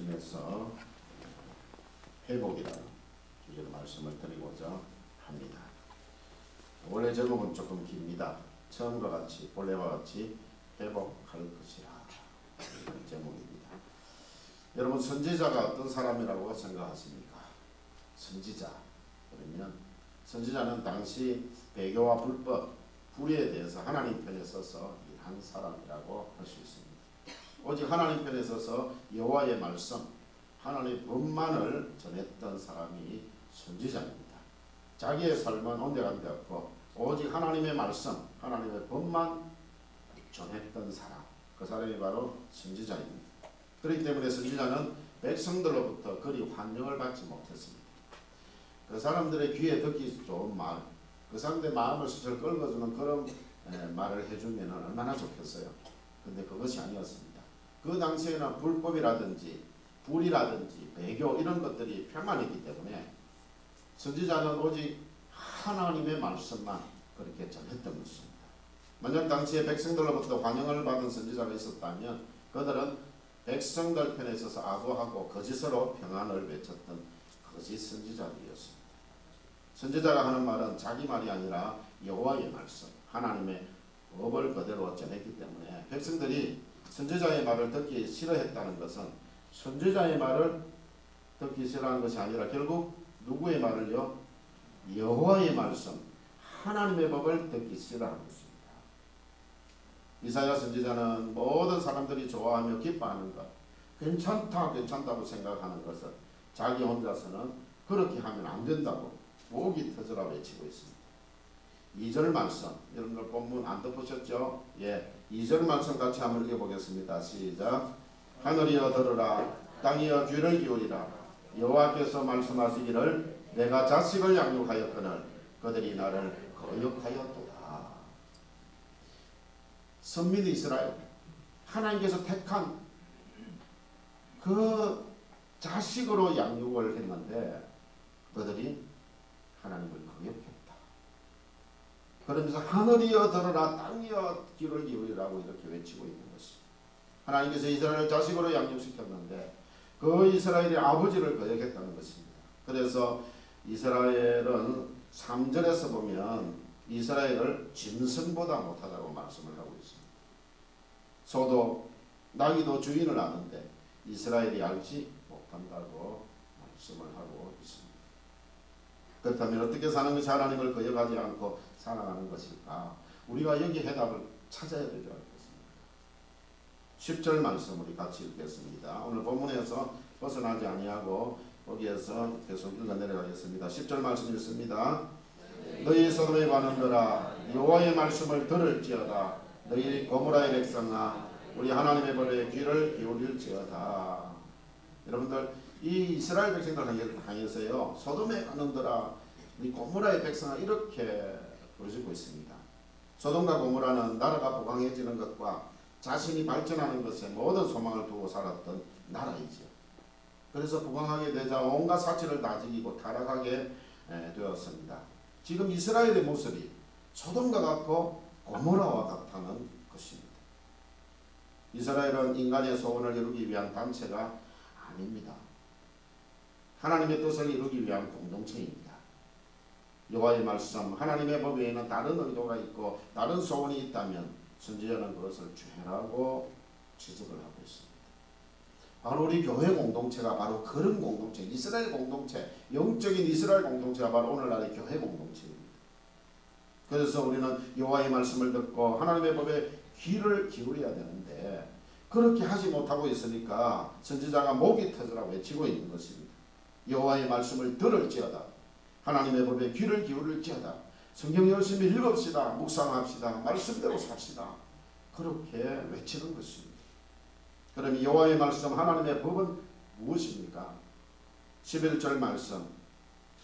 중에서 회복이라는 주제로 말씀을 드리고자 합니다. 원래 제목은 조금 깁니다. 처음과 같이 본래와 같이 회복할 것이라 이런 제목입니다. 여러분, 선지자가 어떤 사람이라고 생각하십니까? 선지자 그러면 선지자는 당시 배교와 불법, 불의에 대해서 하나님 편에 서서 일한 사람이라고 할 수 있습니다. 오직 하나님 편에 서서 여호와의 말씀, 하나님의 법만을 전했던 사람이 선지자입니다. 자기의 삶은 온데간데 없고 오직 하나님의 말씀, 하나님의 법만 전했던 사람, 그 사람이 바로 선지자입니다. 그렇기 때문에 선지자는 백성들로부터 그리 환영을 받지 못했습니다. 그 사람들의 귀에 듣기 좋은 말, 그 사람들의 마음을 슬슬 긁어주는 그런 말을 해주면 얼마나 좋겠어요. 근데 그것이 아니었습니다. 그 당시에는 불법이라든지 불이라든지 배교 이런 것들이 평안했기 때문에 선지자는 오직 하나님의 말씀만 그렇게 전했던 것입니다. 만약 당시에 백성들로부터 환영을 받은 선지자가 있었다면 그들은 백성들 편에 있어서 악어하고 거짓으로 평안을 외쳤던 거짓 선지자들이었습니다. 선지자가 하는 말은 자기 말이 아니라 여호와의 말씀, 하나님의 법을 그대로 전했기 때문에 백성들이 선지자의 말을 듣기 싫어했다는 것은 선지자의 말을 듣기 싫어하는 것이 아니라 결국 누구의 말을요? 여호와의 말씀, 하나님의 법을 듣기 싫어하는 것입니다. 이사야 선지자는 모든 사람들이 좋아하며 기뻐하는 것, 괜찮다고 생각하는 것을 자기 혼자서는 그렇게 하면 안 된다고 목이 터져라 외치고 있습니다. 2절 말씀, 여러분들 본문 안 덮으셨죠? 예, 2절 말씀 같이 한번 읽어보겠습니다. 시작. 하늘이여 들으라, 땅이여 귀를 기울이라. 여호와께서 말씀하시기를 내가 자식을 양육하였거늘 그들이 나를 거역하였도다. 선민 이스라엘, 하나님께서 택한 그 자식으로 양육을 했는데 그들이 하나님을 거역했다. 그러면서 하늘이여 들으라, 땅이여 귀를 기울이라고 이렇게 외치고 있는 것입니다. 하나님께서 이스라엘을 자식으로 양육시켰는데 그 이스라엘의 아버지를 거역했다는 것입니다. 그래서 이스라엘은 3절에서 보면 이스라엘을 짐승보다 못하다고 말씀을 하고 있습니다. 소도 나귀도 주인을 아는데 이스라엘이 알지 못한다고 말씀을 하고 있습니다. 그렇다면 어떻게 사는 것이 하나님을 거역하지 않고 살아가는 것일까? 우리가 여기 해답을 찾아야 되지 않겠습니까? 10절 말씀 우리 같이 읽겠습니다. 오늘 본문에서 벗어나지 아니하고 거기에서 계속 읽어 내려가겠습니다. 10절 말씀 읽습니다. 너희 소돔의 관원들아, 여호와의 말씀을 들을지어다. 너희 고모라의 백성아, 우리 하나님의 법에 귀를 기울일지어다. 여러분들, 이 이스라엘 백성들 향해서요, 소돔의 관원들아, 우리 고모라의 백성아, 이렇게 부르짖고 있습니다. 소돔과 고모라는 나라가 부강해지는 것과 자신이 발전하는 것에 모든 소망을 두고 살았던 나라이죠. 그래서 부강하게 되자 온갖 사치를 다 지키고 타락하게 되었습니다. 지금 이스라엘의 모습이 소돔과 같고 고모라와 같다는 것입니다. 이스라엘은 인간의 소원을 이루기 위한 단체가 아닙니다. 하나님의 뜻을 이루기 위한 공동체입니다. 여호와의 말씀, 하나님의 법 외에는 다른 의도가 있고 다른 소원이 있다면 선지자는 그것을 죄라고 지적을 하고 있습니다. 바로 우리 교회 공동체가 바로 그런 공동체, 이스라엘 공동체, 영적인 이스라엘 공동체가 바로 오늘날의 교회 공동체입니다. 그래서 우리는 여호와의 말씀을 듣고 하나님의 법에 귀를 기울여야 되는데 그렇게 하지 못하고 있으니까 선지자가 목이 터져라고 외치고 있는 것입니다. 여호와의 말씀을 들을지어다. 하나님의 법에 귀를 기울일지어다. 성경 열심히 읽읍시다. 묵상합시다. 말씀대로 삽시다. 그렇게 외치는 것입니다. 그럼 여호와의 말씀, 하나님의 법은 무엇입니까? 11절 말씀,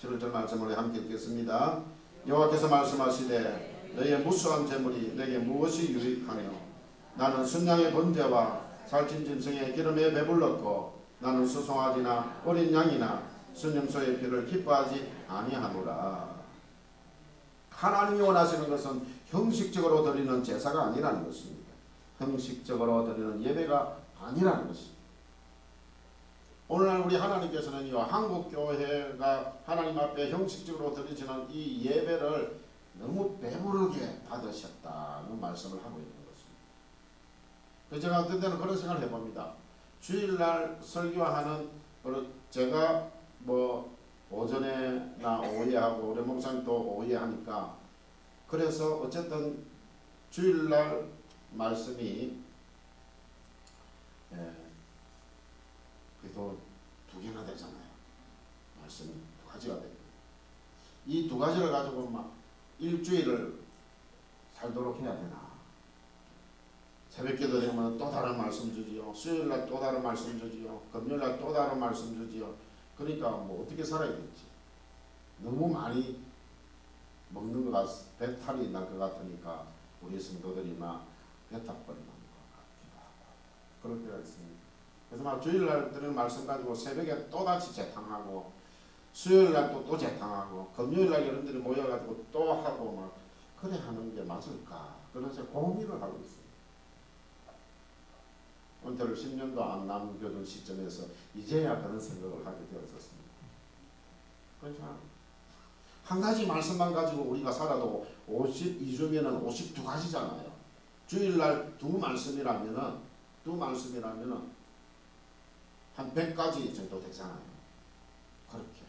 11절 말씀을 함께 읽겠습니다. 여호와께서 말씀하시되 너희의 무수한 재물이 내게 무엇이 유익하뇨? 나는 순양의 번제와 살찐 짐승의 기름에 배불렀고 나는 수송아지나 어린 양이나 순염소의 피를 기뻐하지 아니하노라. 하나님이 원하시는 것은 형식적으로 드리는 제사가 아니라는 것입니다. 형식적으로 드리는 예배가 아니라는 것입니다. 오늘날 우리 하나님께서는요, 한국 교회가 하나님 앞에 형식적으로 드리지는 이 예배를 너무 배부르게 받으셨다는 말씀을 하고 있는 것입니다. 그래서 제가 어떤 때는 그런 생각을 해봅니다. 주일날 설교하는 제가 뭐 오전에나 오후에하고 우리 목사님 또 오후에 하니까, 그래서 어쨌든 주일날 말씀이 그래도 2개나 되잖아요. 말씀이 2가지가 됩니다. 이 2가지를 가지고 막 일주일을 살도록 해야 되나? 새벽기도 되면 또 다른 말씀 주지요. 수요일날 또 다른 말씀 주지요. 금요일날 또 다른 말씀 주지요. 그러니까 뭐 어떻게 살아야 될지. 너무 많이 먹는 것 배탈이 날 것 같으니까 우리 성도들이 막 배탈버리는 것 같기도 하고 그럴 때가 있습니다. 그래서 막 주일날 드리는 말씀 가지고 새벽에 또다시 재탕하고, 수요일날 또 재탕하고, 금요일날 여러분들이 모여가지고 또 하고 막 그래 하는 게 맞을까? 그래서 고민을 하고 있어요. 은퇴를 10년도 안 남겨둔 시점에서 이제야 그런 생각을 하게 되었었습니다. 그렇죠? 한 가지 말씀만 가지고 우리가 살아도 52주면은 52가지잖아요. 주일날 2말씀이라면은 한 100가지 정도 되잖아요. 그렇게.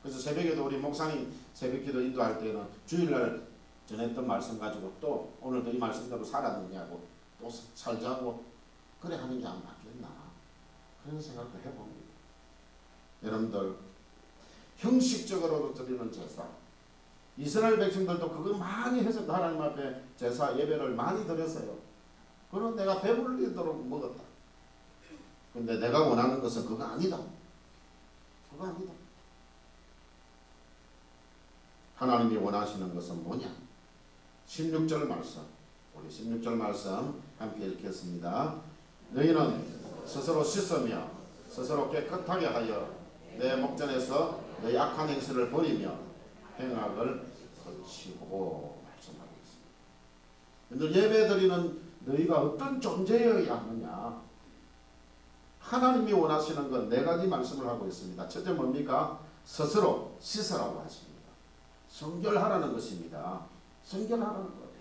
그래서 새벽에도 우리 목사님 새벽기도 인도할 때는 주일날 전했던 말씀 가지고 또 오늘도 이 말씀대로 살았느냐고 또 살자고 그래 하는 게 안 맞겠나, 그런 생각도 해봅니다. 여러분들, 형식적으로 드리는 제사, 이스라엘 백성들도 그거 많이 해서 하나님 앞에 제사 예배를 많이 드렸어요. 그럼 내가 배불리도록 먹었다. 근데 내가 원하는 것은 그거 아니다. 그거 아니다. 하나님이 원하시는 것은 뭐냐? 16절 말씀, 우리 16절 말씀 함께 읽겠습니다. 너희는 스스로 씻으며 스스로 깨끗하게 하여 내 목전에서 너희 악한 행실을 버리며 행악을 거치고 말씀하고 있습니다. 예배 드리는 너희가 어떤 존재여야 하느냐? 하나님이 원하시는 건 4가지 말씀을 하고 있습니다. 첫째 뭡니까? 스스로 씻으라고 하십니다. 성결하라는 것입니다. 성결하라는 거예요.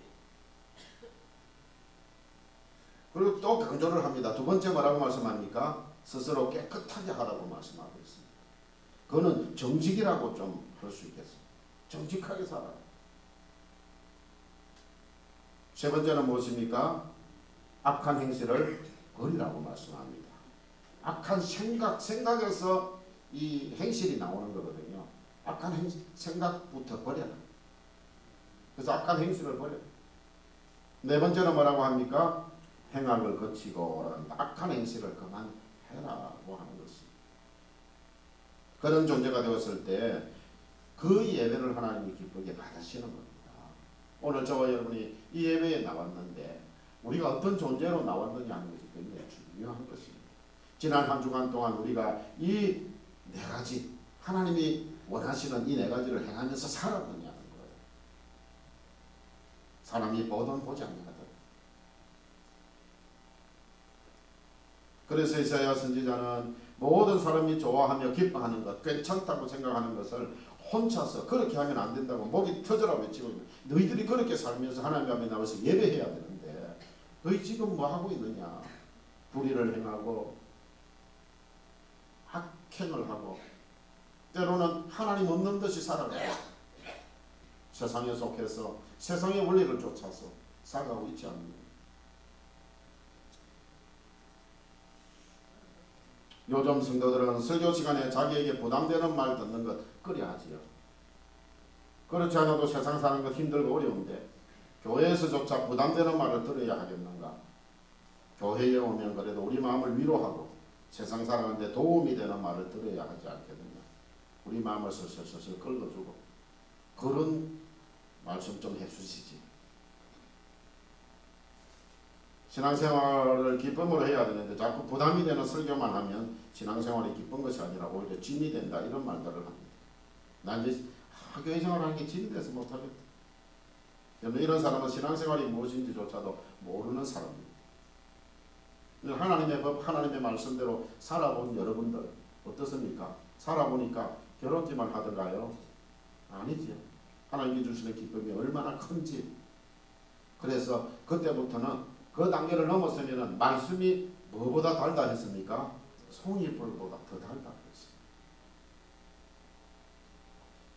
그리고 또 강조를 합니다. 2번째 뭐라고 말씀합니까? 스스로 깨끗하게 하라고 말씀하고 있습니다. 그거는 정직이라고 좀 할 수 있겠습니다. 정직하게 살아라. 세 번째는 무엇입니까? 악한 행실을 버리라고 말씀합니다. 악한 생각에서 이 행실이 나오는 거거든요. 악한 생각부터 버려라. 그래서 악한 행실을 버려라. 네 번째는 뭐라고 합니까? 행악을 거치고, 악한 행실을 그만해라고 하는 것입니다. 그런 존재가 되었을 때 그 예배를 하나님이 기쁘게 받으시는 겁니다. 오늘 저와 여러분이 이 예배에 나왔는데 우리가 어떤 존재로 나왔느냐 하는 것이 굉장히 중요한 것입니다. 지난 한 주간 동안 우리가 이 4가지, 하나님이 원하시는 이 4가지를 행하면서 살았느냐는 거예요. 사람이 보든 보지 않는 것. 그래서 이사야 선지자는 모든 사람이 좋아하며 기뻐하는 것, 괜찮다고 생각하는 것을 혼자서 그렇게 하면 안 된다고 목이 터져라 외치고 있는, 너희들이 그렇게 살면서 하나님 앞에 나와서 예배해야 되는데 너희 지금 뭐 하고 있느냐? 불의를 행하고 악행을 하고 때로는 하나님 없는 듯이 살아가요. 세상에 속해서 세상의 원리를 쫓아서 살아가고 있지 않습니까? 요즘 성도들은 설교 시간에 자기에게 부담되는 말 듣는 것 꺼려하지요. 그렇지 않아도 세상 사는 것 힘들고 어려운데 교회에서조차 부담되는 말을 들어야 하겠는가? 교회에 오면 그래도 우리 마음을 위로하고 세상 살아가는데 도움이 되는 말을 들어야 하지 않겠느냐? 우리 마음을 슬슬 긁어주고 그런 말씀 좀 해주시지. 신앙생활을 기쁨으로 해야 되는데 자꾸 부담이 되는 설교만 하면 신앙생활이 기쁜 것이 아니라 오히려 짐이 된다, 이런 말들을 합니다. 난 이제 교회 생활하는 게 짐이 돼서 못하겠다. 이런 사람은 신앙생활이 무엇인지조차도 모르는 사람입니다. 하나님의 법, 하나님의 말씀대로 살아본 여러분들, 어떻습니까? 살아보니까 결혼기만 하던가요? 아니지요. 하나님이 주시는 기쁨이 얼마나 큰지. 그래서 그때부터는 그 단계를 넘었으면 말씀이 뭐보다 달다 했습니까? 송이불보다 더 달다 했습니다.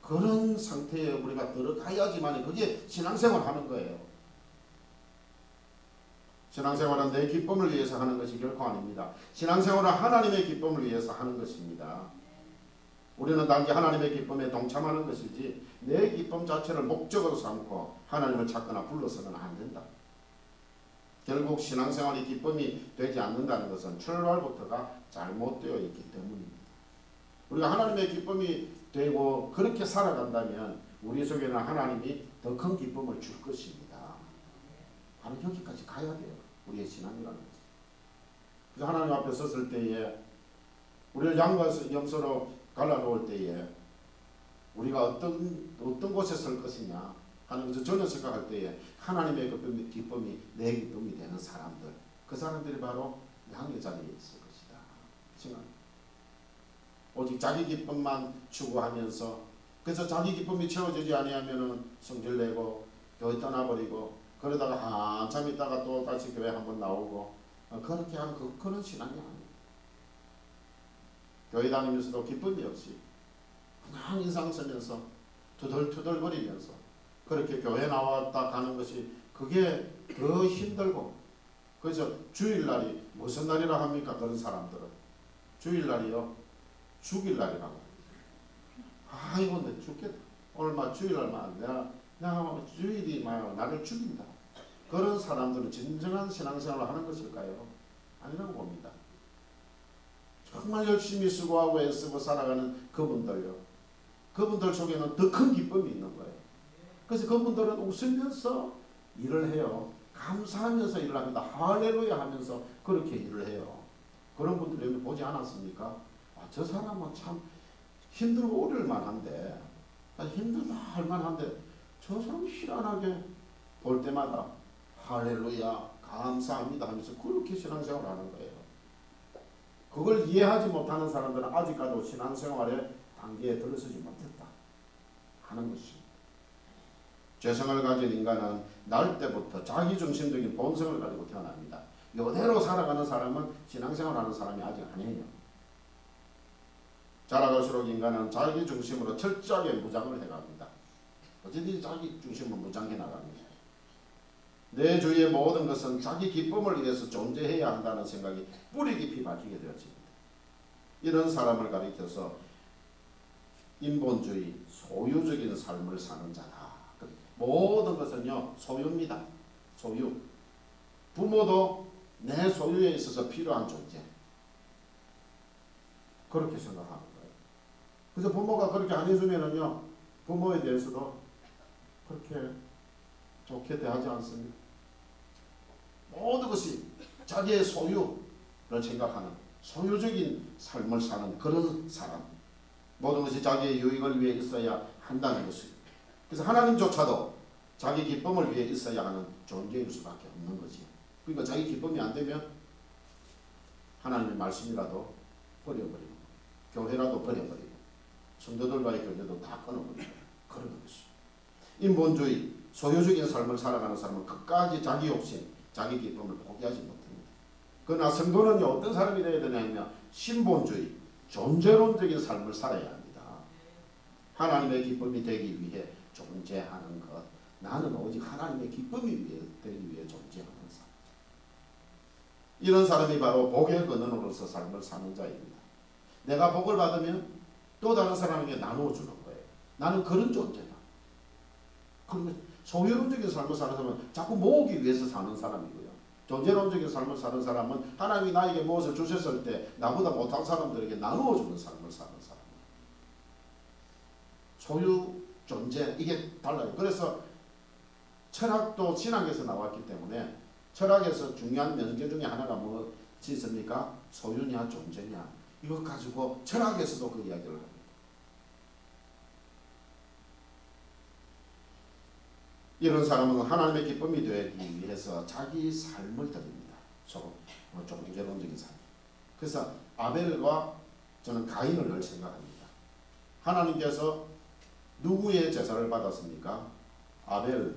그런 상태에 우리가 들어가야지만 그게 신앙생활 하는 거예요. 신앙생활은 내 기쁨을 위해서 하는 것이 결코 아닙니다. 신앙생활은 하나님의 기쁨을 위해서 하는 것입니다. 우리는 단지 하나님의 기쁨에 동참하는 것이지 내 기쁨 자체를 목적으로 삼고 하나님을 찾거나 불러서는 안 된다. 결국 신앙생활이 기쁨이 되지 않는다는 것은 출발부터가 잘못되어 있기 때문입니다. 우리가 하나님의 기쁨이 되고 그렇게 살아간다면 우리 속에는 하나님이 더 큰 기쁨을 줄 것입니다. 바로 여기까지 가야 돼요. 우리의 신앙이라는 것은. 그래서 하나님 앞에 섰을 때에 우리를 양과 염소로 갈라놓을 때에 우리가 어떤 곳에 설 것이냐 하는 것을 전혀 생각할 때에 하나님의 기쁨이 내 기쁨이 되는 사람들, 그 사람들이 바로 양의 자리에 있을 것이다 생각. 오직 자기 기쁨만 추구하면서 그래서 자기 기쁨이 채워지지 아니하면은 성질내고 교회 떠나버리고 그러다가 한참 있다가 또 다시 교회 한번 나오고 그렇게 하는 그런 신앙이 아니에요. 교회 다니면서도 기쁨이 없이 그냥 인상 쓰면서 투덜투덜거리면서 그렇게 교회 나왔다 가는 것이 그게 더 힘들고. 그래서 주일날이 무슨 날이라 합니까? 그런 사람들은 주일날이요 죽일 날이라고. 아이고 내 죽겠다. 오늘 막 주일날만 내가 주일이 막 나를 죽인다. 그런 사람들은 진정한 신앙생활을 하는 것일까요? 아니라고 봅니다. 정말 열심히 수고하고 애쓰고 살아가는 그분들요. 그분들 속에는 더 큰 기쁨이 있는 거예요. 그래서 그분들은 웃으면서 일을 해요. 감사하면서 일을 합니다. 할렐루야 하면서 그렇게 일을 해요. 그런 분들 여기 보지 않았습니까? 저 사람은 참 힘들고 어려울 만한데 힘들다 할 만한데 저 사람 희한하게 볼 때마다 할렐루야 감사합니다 하면서 그렇게 신앙생활을 하는 거예요. 그걸 이해하지 못하는 사람들은 아직까지 신앙생활의 단계에 들어서지 못했다 하는 것입니다. 죄성을 가진 인간은 날 때부터 자기중심적인 본성을 가지고 태어납니다. 이대로 살아가는 사람은 신앙생활하는 사람이 아직 아니에요. 자라갈수록 인간은 자기중심으로 철저하게 무장을 해갑니다. 어쨌든 자기중심으로 무장해 나갑니다. 내 주위의 모든 것은 자기 기쁨을 위해서 존재해야 한다는 생각이 뿌리 깊이 박히게 되어집니다. 이런 사람을 가리켜서 인본주의, 소유적인 삶을 사는 자다. 모든 것은요 소유입니다. 소유. 부모도 내 소유에 있어서 필요한 존재. 그렇게 생각하는 거예요. 그래서 부모가 그렇게 안 해주면은요 부모에 대해서도 그렇게 좋게 대하지 않습니다. 모든 것이 자기의 소유를 생각하는 소유적인 삶을 사는 그런 사람. 모든 것이 자기의 유익을 위해 있어야 한다는 것입니다. 그래서 하나님조차도 자기 기쁨을 위해 있어야 하는 존재일 수밖에 없는 거지. 그러니까 자기 기쁨이 안 되면 하나님의 말씀이라도 버려버리고 교회라도 버려버리고 성도들과의 교제도 다 끊어버리고 그런 것이죠. 인본주의, 소유적인 삶을 살아가는 사람은 끝까지 자기 욕심, 자기 기쁨을 포기하지 못합니다. 그러나 성도는요 어떤 사람이 되어야 되냐면 신본주의, 존재론적인 삶을 살아야 합니다. 하나님의 기쁨이 되기 위해 존재하는 것. 나는 오직 하나님의 기쁨이 되기 위해 존재하는 사람. 이런 사람이 바로 복의 근원으로서 삶을 사는 자입니다. 내가 복을 받으면 또 다른 사람에게 나누어 주는 거예요. 나는 그런 존재다. 그러면 소유론적인 삶을 사는 사람은 자꾸 모으기 위해서 사는 사람이고요. 존재론적인 삶을 사는 사람은 하나님이 나에게 무엇을 주셨을 때 나보다 못한 사람들에게 나누어 주는 삶을 사는 사람이에요. 소유, 존재 이게 달라요. 그래서 철학도 신학에서 나왔기 때문에 철학에서 중요한 명제 중에 하나가 뭐지 있습니까? 소유냐 존재냐. 이거 가지고 철학에서도 그 이야기를 합니다. 이런 사람은 하나님의 기쁨이 되기 위해서 자기 삶을 드립니다. 존재론적인 삶. 그래서 아벨과 저는 가인을 늘 생각합니다. 하나님께서 누구의 제사를 받았습니까? 아벨.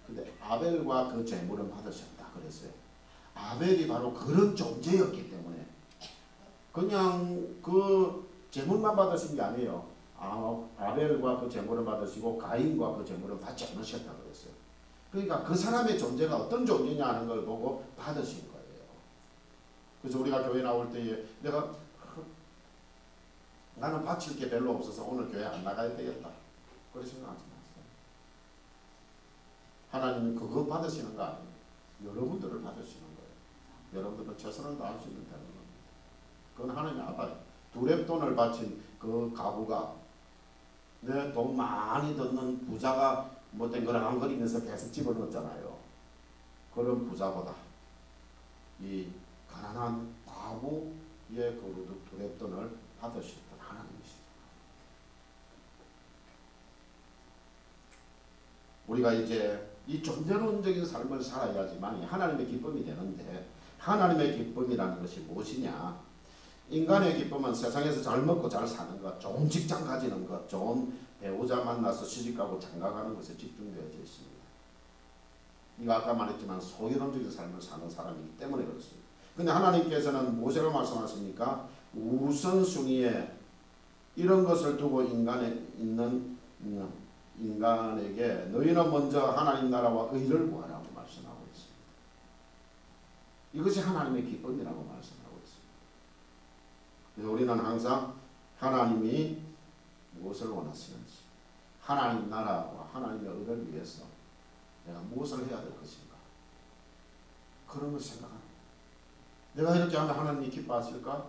근데 아벨과 그 제물은 받으셨다 그랬어요. 아벨이 바로 그런 존재였기 때문에 그냥 그 제물만 받으신 게 아니에요. 아벨과 그 제물을 받으시고 가인과 그 제물을 받지 않으셨다 그랬어요. 그러니까 그 사람의 존재가 어떤 존재냐 하는 걸 보고 받으신 거예요. 그래서 우리가 교회 나올 때에 나는 바칠 게 별로 없어서 오늘 교회 안 나가야 되겠다. 그렇게 생각하지 마세요. 하나님은 그거 받으시는 거 아니에요. 여러분들을 받으시는 거예요. 여러분들은 최선을 다할 수 있는 되는 겁니다. 그건 하나님이 알아요. 두렙돈을 바친 그 가부가 내 돈 많이 듣는 부자가 뭐 땡그랑거리면서 계속 집어넣었잖아요. 그런 부자보다 이 가난한 과부의 그 두렙돈을 받으셨던 하나님이시죠. 우리가 이제 이 존재론적인 삶을 살아야지만 하나님의 기쁨이 되는데, 하나님의 기쁨이라는 것이 무엇이냐? 인간의 기쁨은 세상에서 잘 먹고 잘 사는 것, 좋은 직장 가지는 것, 좋은 배우자 만나서 시집가고 장가가는 것에 집중되어져 있습니다. 이거 아까 말했지만 소유론적인 삶을 사는 사람이기 때문에 그렇습니다. 근데 하나님께서는 무엇이라고 말씀하십니까? 우선순위에 이런 것을 두고 인간에게 너희는 먼저 하나님 나라와 의를 구하라고 말씀하고 있습니다. 이것이 하나님의 기쁨이라고 말씀하고 있습니다. 그래서 우리는 항상 하나님이 무엇을 원하시는지, 하나님 나라와 하나님의 의를 위해서 내가 무엇을 해야 될 것인가, 그런 것을 생각합니다. 내가 이렇게 하면 하나님이 기뻐하실까?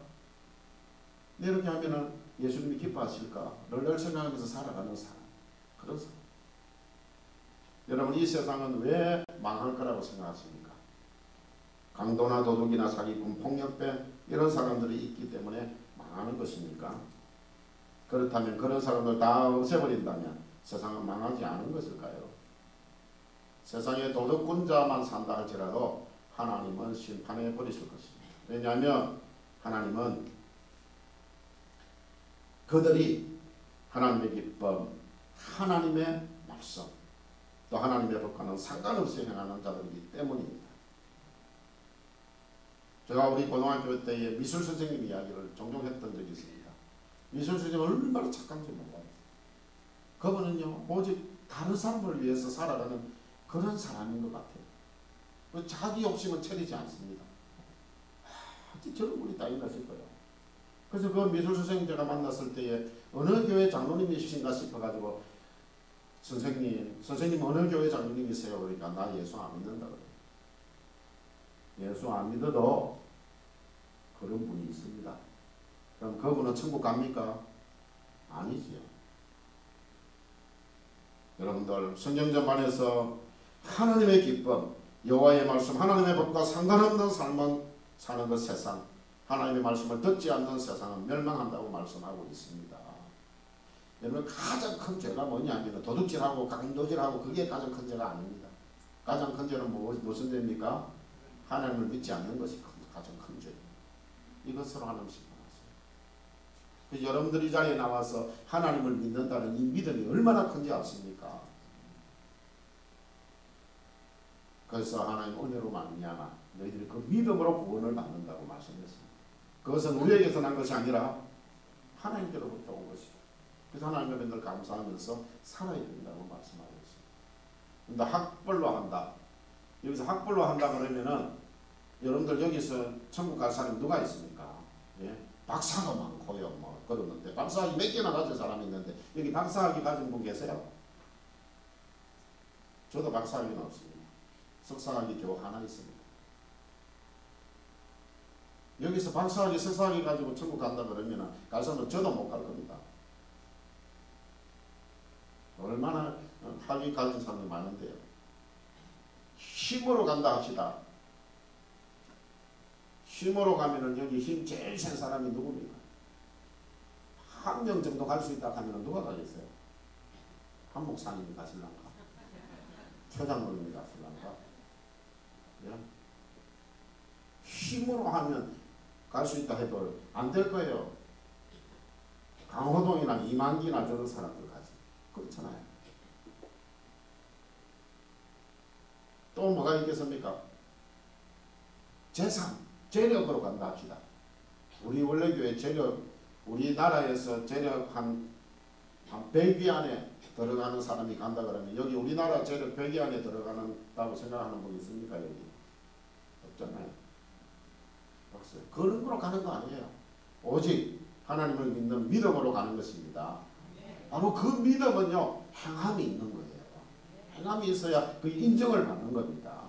이렇게 하면 예수님이 기뻐하실까? 늘 생각하면서 살아가는 사람, 그런 사람. 여러분, 이 세상은 왜 망할 거라고 생각하십니까? 강도나 도둑이나 사기꾼, 폭력배 이런 사람들이 있기 때문에 망하는 것입니까? 그렇다면 그런 사람들 다 없애버린다면 세상은 망하지 않은 것일까요? 세상에 도덕군자만 산다 할지라도 하나님은 심판해 버리실 것입니다. 왜냐하면 하나님은 그들이 하나님의 기쁨, 하나님의 말씀, 또 하나님의 법과는 상관없이 행하는 자들이기 때문입니다. 제가 우리 고등학교 때에 미술 선생님 이야기를 종종 했던 적이 있습니다. 미술 선생님 얼마나 착한지 몰라요. 그분은요, 오직 다른 사람을 위해서 살아가는 그런 사람인 것 같아요. 자기 욕심은 차리지 않습니다. 저런 분이 다 있나실 거예요. 그래서 그 미술 선생님 제가 만났을 때에 어느 교회 장로님이신가 싶어가지고 선생님 어느 교회 장로님이세요? 그러니까 나 예수 안 믿는다 그래요. 예수 안 믿어도 그런 분이 있습니다. 그럼 그분은 천국 갑니까? 아니지요. 여러분들 성경 전반에서 하나님의 기쁨, 여호와의 말씀, 하나님의 법과 상관없는 삶은 사는 것 세상, 하나님의 말씀을 듣지 않는 세상은 멸망한다고 말씀하고 있습니다. 여러분, 가장 큰 죄가 뭐냐면 도둑질하고 강도질하고, 그게 가장 큰 죄가 아닙니다. 가장 큰 죄는 무슨 죄입니까? 하나님을 믿지 않는 것이 가장 큰 죄입니다. 이것으로 하나님 심판하세요. 그래서 여러분들이 이 자리에 나와서 하나님을 믿는다는 이 믿음이 얼마나 큰지 아십니까? 그래서 하나님 은혜로 말미암아 너희들이 그 믿음으로 구원을 받는다고 말씀했습니다. 그것은 우리에게서 난 것이 아니라 하나님께로부터 온 것이죠. 그래서 하나님의 맨날 감사하면서 살아야 된다고 말씀하고 있습니다. 근데 학벌로 한다. 여기서 학벌로 한다 그러면은 여러분들 여기서 천국 갈 사람이 누가 있습니까? 예? 박사가 많고요. 뭐 그러는데 박사학위 몇 개나 가진 사람이 있는데 여기 박사학위 가진 분 계세요? 저도 박사학위는 없습니다. 석사학위 겨우 하나 있습니다. 여기서 박사학위, 석사학위 가지고 천국 간다 그러면 갈 사람은 저도 못 갈 겁니다. 얼마나 학위 가진 사람이 많은데요. 힘으로 간다 합시다. 힘으로 가면은 여기 힘 제일 센 사람이 누굽니까? 한 명 정도 갈 수 있다 하면 누가 가겠어요? 한 목사님이 가실란가? 최장로님이 가실란가? 예? 힘으로 하면 갈 수 있다 해도 안 될 거예요. 강호동이나 이만기나 저런 사람들 가지. 그렇잖아요. 또 뭐가 있겠습니까? 재산, 재력으로 간다 합시다. 우리 원래교회 재력, 우리나라에서 재력 한 100위 안에 들어가는 사람이 간다 그러면 여기 우리나라 재력 100위 안에 들어가는다고 생각하는 분 있습니까? 여기 없잖아요. 없어요. 그런 거로 가는 거 아니에요. 오직 하나님을 믿는 믿음으로 가는 것입니다. 바로 그 믿음은요, 행함이 있는 거예요. 행함이 있어야 그 인정을 받는 겁니다.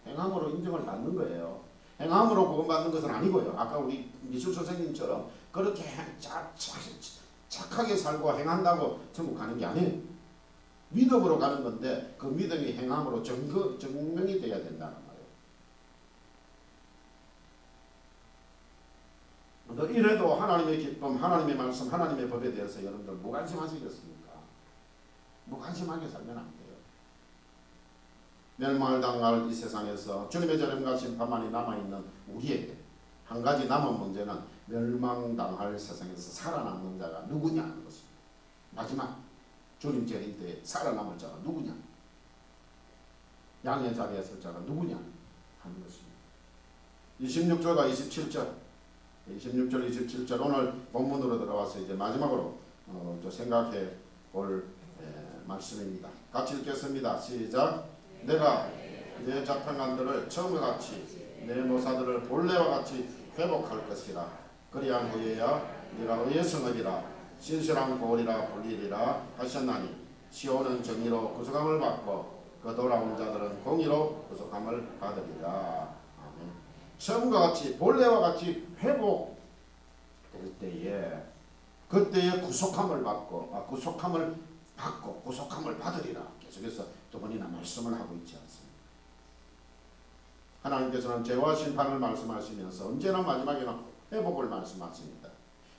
행함으로 인정을 받는 거예요. 행함으로 구원받는 것은 아니고요. 아까 우리 미술 선생님처럼 그렇게 착하게 살고 행한다고 천국 가는 게 아니에요. 믿음으로 가는 건데 그 믿음이 행함으로 증명이 돼야 된다는 말이에요. 이래도 하나님의 기쁨, 하나님의 말씀, 하나님의 법에 대해서 여러분들 무관심하시겠습니까? 무관심하게 살면 안 돼요. 멸망을 당할 이 세상에서 주님의 재림과 심판만이 남아있는 우리에게 한 가지 남은 문제는 멸망당할 세상에서 살아남는 자가 누구냐 하는 것입니다. 마지막 주님 재림 때에 살아남을 자가 누구냐, 양의 자리에 설 자가 누구냐 하는 것입니다. 26절과 27절 26절 27절 오늘 본문으로 들어와서 이제 마지막으로 생각해 볼 말씀입니다. 같이 읽겠습니다. 시작. 내가 내 자평안들을 처음과 같이 내 모사들을 본래와 같이 회복할 것이라. 그리한 후에야 네가 의의 성읍이라 신실한 고을이라 불리리라 하셨나니 시온은 정의로 구속함을 받고 그 돌아온 자들은 공의로 구속함을 받으리라. 아멘. 처음과 같이 본래와 같이 회복될 때에 그때에 구속함을 받고 구속함을 받으리라. 계속해서 두 번이나 말씀을 하고 있지 않습니까? 하나님께서는 죄와 심판을 말씀하시면서 언제나 마지막에는 회복을 말씀하십니다.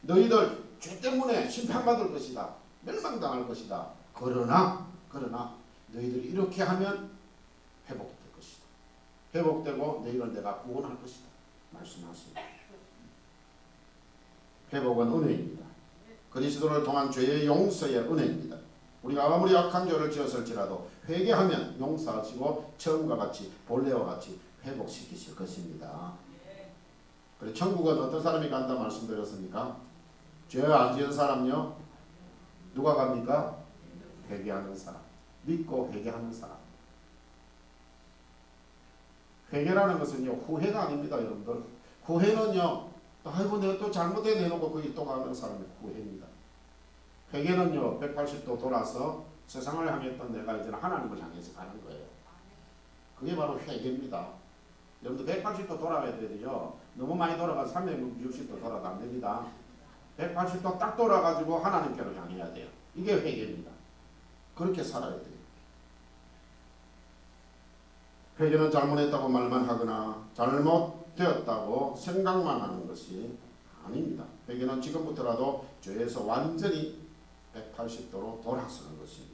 너희들 죄 때문에 심판받을 것이다. 멸망당할 것이다. 그러나 너희들이 이렇게 하면 회복될 것이다. 회복되고 너희를 내가 구원할 것이다. 말씀하십니다. 회복은 은혜입니다. 그리스도를 통한 죄의 용서의 은혜입니다. 우리가 아무리 악한 죄를 지었을지라도 회개하면 용서하시고 처음과 같이 본래와 같이 회복시키실 것입니다. 그래, 천국은 어떤 사람이 간다 말씀드렸습니까? 죄 안 지은 사람요. 누가 갑니까? 회개하는 사람. 믿고 회개하는 사람. 회개라는 것은요, 후회가 아닙니다, 여러분들. 후회는요, 아이고 내가 또 잘못해 내놓고 거기 또 가는 사람이 후회입니다. 회개는요, 180도 돌아서 세상을 향했던 내가 이제는 하나님을 향해서 가는 거예요. 그게 바로 회개입니다. 여러분들 180도 돌아가야 돼요. 너무 많이 돌아가서 360도 돌아도 안 됩니다. 180도 딱 돌아가지고 하나님께로 향해야 돼요. 이게 회개입니다. 그렇게 살아야 돼요. 회개는 잘못했다고 말만 하거나 잘못되었다고 생각만 하는 것이 아닙니다. 회개는 지금부터라도 죄에서 완전히 180도로 돌아서는 것입니다.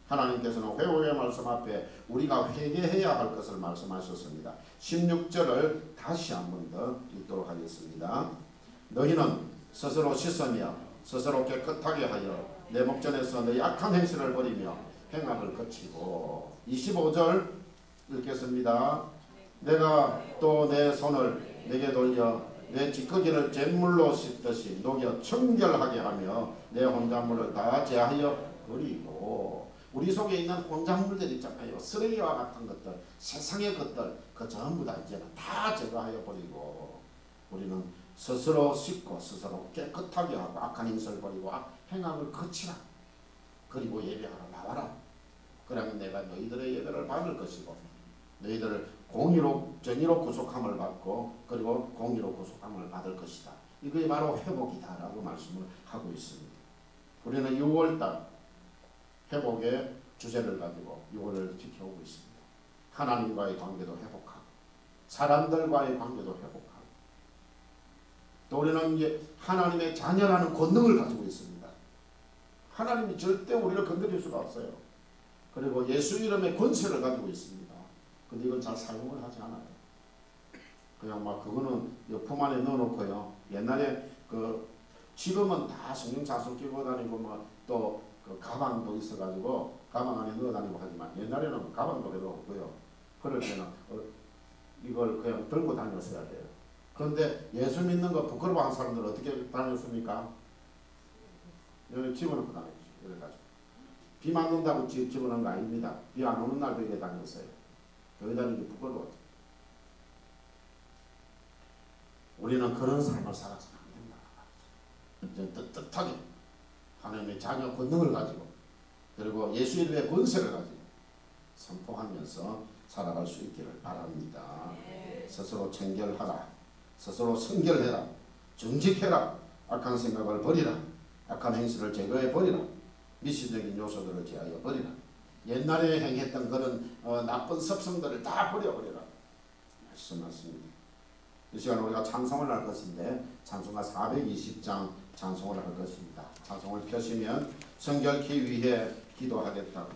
하나님께서는 회복의 말씀 앞에 우리가 회개해야 할 것을 말씀하셨습니다. 16절을 다시 한 번 더 읽도록 하겠습니다. 너희는 스스로 씻으며 스스로 깨끗하게 하여 내 목전에서 너희 악한 행실을 버리며 행악을 거치고. 25절 읽겠습니다. 내가 또 내 손을 내게 돌려 내 찌꺼기를 잿물로 씻듯이 녹여 청결하게 하며 내 혼잣물을 다 제하여 버리고. 우리 속에 있는 혼잣물들 있잖아요. 쓰레기와 같은 것들, 세상의 것들, 그 전부 다 이제 다 제거하여 버리고 우리는 스스로 씻고 스스로 깨끗하게 하고 악한 행실을 버리고 행악을 거치라. 그리고 예배하러 나와라. 그러면 내가 너희들의 예배를 받을 것이고 너희들을 공의로 정의로 구속함을 받고 그리고 공의로 구속함을 받을 것이다. 이게 바로 회복이다라고 말씀을 하고 있습니다. 우리는 6월달 회복의 주제를 가지고 6월을 지켜오고 있습니다. 하나님과의 관계도 회복하고 사람들과의 관계도 회복하고 또 우리는 이제 하나님의 자녀라는 권능을 가지고 있습니다. 하나님이 절대 우리를 건드릴 수가 없어요. 그리고 예수 이름의 권세를 가지고 있습니다. 근데 이걸 잘 사용을 하지 않아요. 그냥 막 그거는 품 안에 넣어놓고요. 옛날에 그 지금은 다 성령 자수 끼고 다니고 뭐 또 그 가방도 있어가지고 가방 안에 넣어 다니고 하지만 옛날에는 가방도 별로 없고요. 그럴 때는 이걸 그냥 들고 다녔어야 돼요. 그런데 예수 믿는 거 부끄러워하는 사람들은 어떻게 다녔습니까? 여기 집어넣고 다녔죠. 이래가지고 비 맞는다고 집어넣은 거 아닙니다. 비 안 오는 날도 이래 다녔어요. 교회 다니기 부끄러워. 우리는 그런 삶을 살아서는 안 된다. 떳떳하게 하나님의 자녀 권능을 가지고 그리고 예수 이름의 권세를 가지고 선포하면서 살아갈 수 있기를 바랍니다. 스스로 청결하라. 스스로 성결해라. 정직해라. 악한 생각을 버리라. 악한 행실을 제거해 버리라. 미신적인 요소들을 제하여 버리라. 옛날에 행했던 그런 나쁜 습성들을 다 버려버리라. 말씀하십니다. 이 시간 우리가 찬송을 할 것인데 찬송가 420장 찬송을 할 것입니다. 찬송을 펴시면 성결케 위해 기도하겠다.